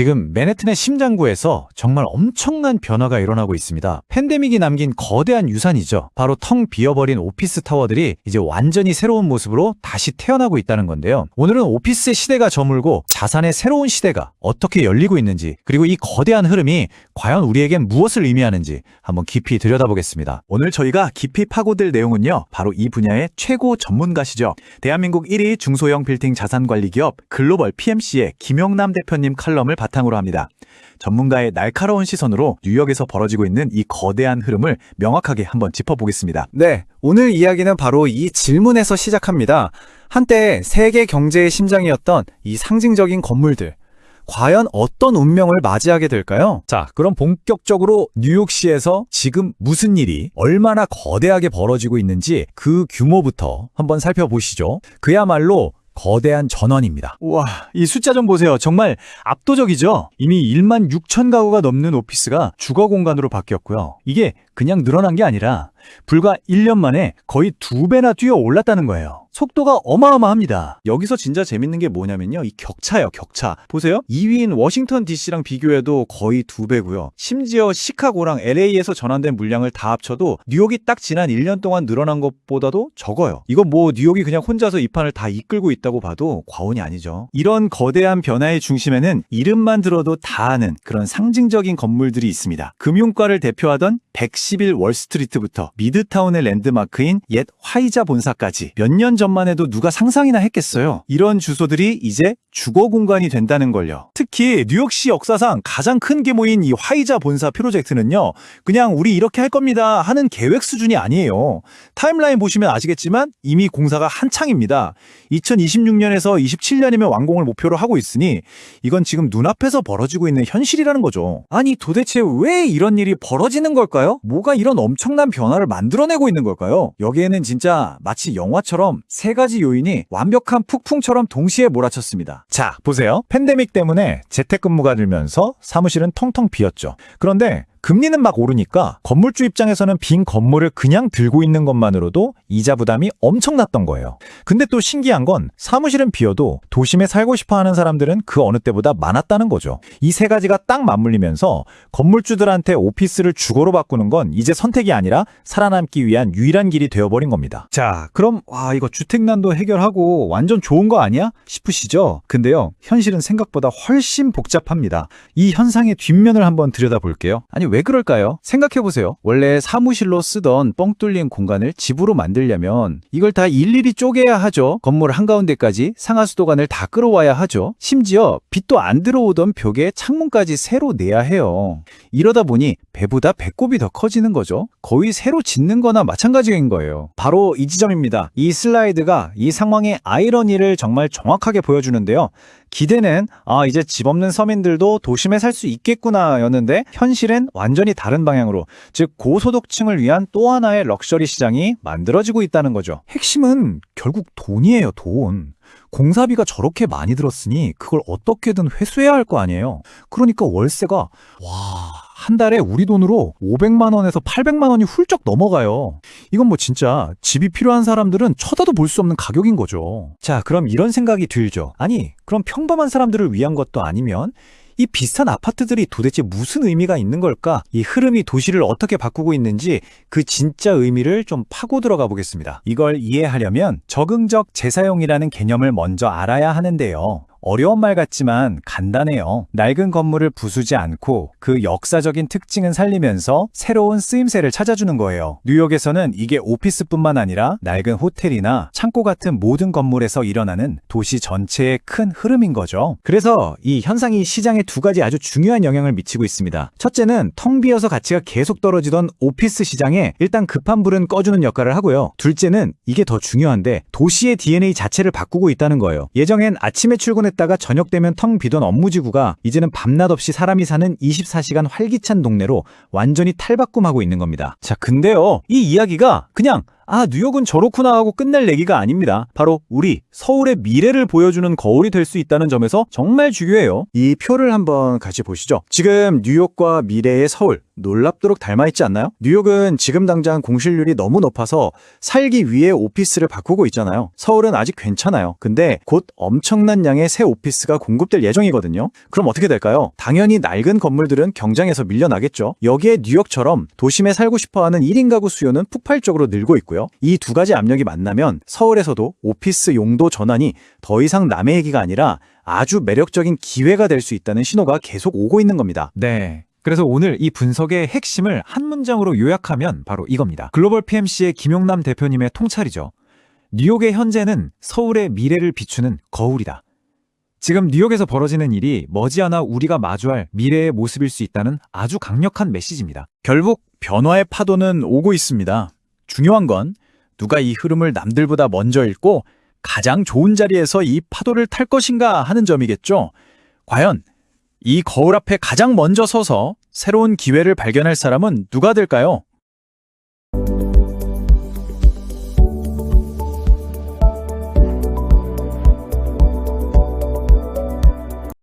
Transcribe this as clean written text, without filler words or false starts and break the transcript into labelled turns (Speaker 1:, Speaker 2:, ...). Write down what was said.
Speaker 1: 지금 맨해튼의 심장구에서 정말 엄청난 변화가 일어나고 있습니다. 팬데믹이 남긴 거대한 유산이죠. 바로 텅 비어버린 오피스 타워들이 이제 완전히 새로운 모습으로 다시 태어나고 있다는 건데요. 오늘은 오피스의 시대가 저물고 자산의 새로운 시대가 어떻게 열리고 있는지, 그리고 이 거대한 흐름이 과연 우리에겐 무엇을 의미하는지 한번 깊이 들여다보겠습니다.
Speaker 2: 오늘 저희가 깊이 파고들 내용은요, 바로 이 분야의 최고 전문가시죠. 대한민국 1위 중소형 빌딩 자산관리 기업 글로벌 PMC의 김영남 대표님 칼럼을 바탕으로 합니다. 전문가의 날카로운 시선으로 뉴욕에서 벌어지고 있는 이 거대한 흐름을 명확하게 한번 짚어보겠습니다.
Speaker 3: 네, 오늘 이야기는 바로 이 질문에서 시작합니다. 한때 세계 경제의 심장이었던 이 상징적인 건물들, 과연 어떤 운명을 맞이하게 될까요?
Speaker 1: 자, 그럼 본격적으로 뉴욕시에서 지금 무슨 일이 얼마나 거대하게 벌어지고 있는지 그 규모부터 한번 살펴보시죠. 그야말로 거대한 전환입니다.
Speaker 2: 우와, 이 숫자 좀 보세요. 정말 압도적이죠? 이미 1만 6천 가구가 넘는 오피스가 주거 공간으로 바뀌었고요. 이게 그냥 늘어난 게 아니라 불과 1년 만에 거의 2배나 뛰어 올랐다는 거예요. 속도가 어마어마합니다. 여기서 진짜 재밌는 게 뭐냐면요, 이 격차예요, 격차. 보세요. 2위인 워싱턴 DC랑 비교해도 거의 2배고요. 심지어 시카고랑 LA에서 전환된 물량을 다 합쳐도 뉴욕이 딱 지난 1년 동안 늘어난 것보다도 적어요. 이건 뭐 뉴욕이 그냥 혼자서 이 판을 다 이끌고 있다고 봐도 과언이 아니죠. 이런 거대한 변화의 중심에는 이름만 들어도 다 아는 그런 상징적인 건물들이 있습니다. 금융과를 대표하던 111 월스트리트부터 미드타운의 랜드마크인 옛 화이자 본사까지 몇 년 전만 해도 누가 상상이나 했겠어요. 이런 주소들이 이제 주거 공간이 된다는 걸요. 특히 뉴욕시 역사상 가장 큰 규모인 이 화이자 본사 프로젝트는요, 그냥 우리 이렇게 할 겁니다 하는 계획 수준이 아니에요. 타임라인 보시면 아시겠지만 이미 공사가 한창입니다. 2026년에서 27년이면 완공을 목표로 하고 있으니 이건 지금 눈앞에서 벌어지고 있는 현실이라는 거죠. 아니 도대체 왜 이런 일이 벌어지는 걸까요? 뭐가 이런 엄청난 변화를 만들어내고 있는 걸까요? 여기에는 진짜 마치 영화처럼 세 가지 요인이 완벽한 폭풍처럼 동시에 몰아쳤습니다.
Speaker 1: 자, 보세요. 팬데믹 때문에 재택근무가 늘면서 사무실은 텅텅 비었죠. 그런데 금리는 막 오르니까 건물주 입장에서는 빈 건물을 그냥 들고 있는 것만으로도 이자 부담이 엄청났던 거예요. 근데 또 신기한 건 사무실은 비어도 도심에 살고 싶어 하는 사람들은 그 어느 때보다 많았다는 거죠. 이 세 가지가 딱 맞물리면서 건물주들한테 오피스를 주거로 바꾸는 건 이제 선택이 아니라 살아남기 위한 유일한 길이 되어버린 겁니다.
Speaker 2: 자, 그럼 이거 주택난도 해결하고 완전 좋은 거 아니야? 싶으시죠? 근데요, 현실은 생각보다 훨씬 복잡합니다. 이 현상의 뒷면을 한번 들여다볼게요. 아니 왜 그럴까요? 생각해보세요. 원래 사무실로 쓰던 뻥 뚫린 공간을 집으로 만들려면 이걸 다 일일이 쪼개야 하죠. 건물 한가운데까지 상하수도관을 다 끌어와야 하죠. 심지어 빛도 안 들어오던 벽에 창문까지 새로 내야 해요. 이러다 보니 배보다 배꼽이 더 커지는 거죠. 거의 새로 짓는 거나 마찬가지인 거예요. 바로 이 지점입니다. 이 슬라이드가 이 상황의 아이러니를 정말 정확하게 보여주는데요. 기대는 이제 집 없는 서민들도 도심에 살 수 있겠구나 였는데 현실은 완전히 다른 방향으로, 즉 고소득층을 위한 또 하나의 럭셔리 시장이 만들어지고 있다는 거죠.
Speaker 1: 핵심은 결국 돈이에요, 돈. 공사비가 저렇게 많이 들었으니 그걸 어떻게든 회수해야 할 거 아니에요. 그러니까 월세가 한 달에 우리 돈으로 500만 원에서 800만 원이 훌쩍 넘어가요. 이건 뭐 진짜 집이 필요한 사람들은 쳐다도 볼 수 없는 가격인 거죠.
Speaker 2: 자, 그럼 이런 생각이 들죠. 아니, 그럼 평범한 사람들을 위한 것도 아니면 이 비슷한 아파트들이 도대체 무슨 의미가 있는 걸까? 이 흐름이 도시를 어떻게 바꾸고 있는지 그 진짜 의미를 좀 파고 들어가 보겠습니다. 이걸 이해하려면 적응적 재사용이라는 개념을 먼저 알아야 하는데요. 어려운 말 같지만 간단해요. 낡은 건물을 부수지 않고 그 역사적인 특징은 살리면서 새로운 쓰임새를 찾아주는 거예요. 뉴욕에서는 이게 오피스뿐만 아니라 낡은 호텔이나 창고 같은 모든 건물에서 일어나는 도시 전체의 큰 흐름인 거죠. 그래서 이 현상이 시장에 두 가지 아주 중요한 영향을 미치고 있습니다. 첫째는 텅 비어서 가치가 계속 떨어지던 오피스 시장에 일단 급한 불은 꺼주는 역할을 하고요. 둘째는 이게 더 중요한데 도시의 DNA 자체를 바꾸고 있다는 거예요. 예정엔 아침에 출근해 다가 저녁 되면 텅 비던 업무지구가 이제는 밤낮 없이 사람이 사는 24시간 활기찬 동네로 완전히 탈바꿈하고 있는 겁니다. 자, 근데요, 이 이야기가 그냥 아, 뉴욕은 저렇구나 하고 끝낼 얘기가 아닙니다. 바로 우리 서울의 미래를 보여주는 거울이 될 수 있다는 점에서 정말 중요해요.
Speaker 3: 이 표를 한번 같이 보시죠. 지금 뉴욕과 미래의 서울, 놀랍도록 닮아있지 않나요? 뉴욕은 지금 당장 공실률이 너무 높아서 살기 위해 오피스를 바꾸고 있잖아요. 서울은 아직 괜찮아요. 근데 곧 엄청난 양의 새 오피스가 공급될 예정이거든요. 그럼 어떻게 될까요? 당연히 낡은 건물들은 경쟁에서 밀려나겠죠. 여기에 뉴욕처럼 도심에 살고 싶어하는 1인 가구 수요는 폭발적으로 늘고 있고요. 이 두 가지 압력이 만나면 서울에서도 오피스 용도 전환이 더 이상 남의 얘기가 아니라 아주 매력적인 기회가 될 수 있다는 신호가 계속 오고 있는 겁니다.
Speaker 1: 네. 그래서 오늘 이 분석의 핵심을 한 문장으로 요약하면 바로 이겁니다. 글로벌 PMC의 김용남 대표님의 통찰이죠. 뉴욕의 현재는 서울의 미래를 비추는 거울이다. 지금 뉴욕에서 벌어지는 일이 머지않아 우리가 마주할 미래의 모습일 수 있다는 아주 강력한 메시지입니다.
Speaker 2: 결국 변화의 파도는 오고 있습니다. 중요한 건 누가 이 흐름을 남들보다 먼저 읽고 가장 좋은 자리에서 이 파도를 탈 것인가 하는 점이겠죠. 과연 이 거울 앞에 가장 먼저 서서 새로운 기회를 발견할 사람은 누가 될까요?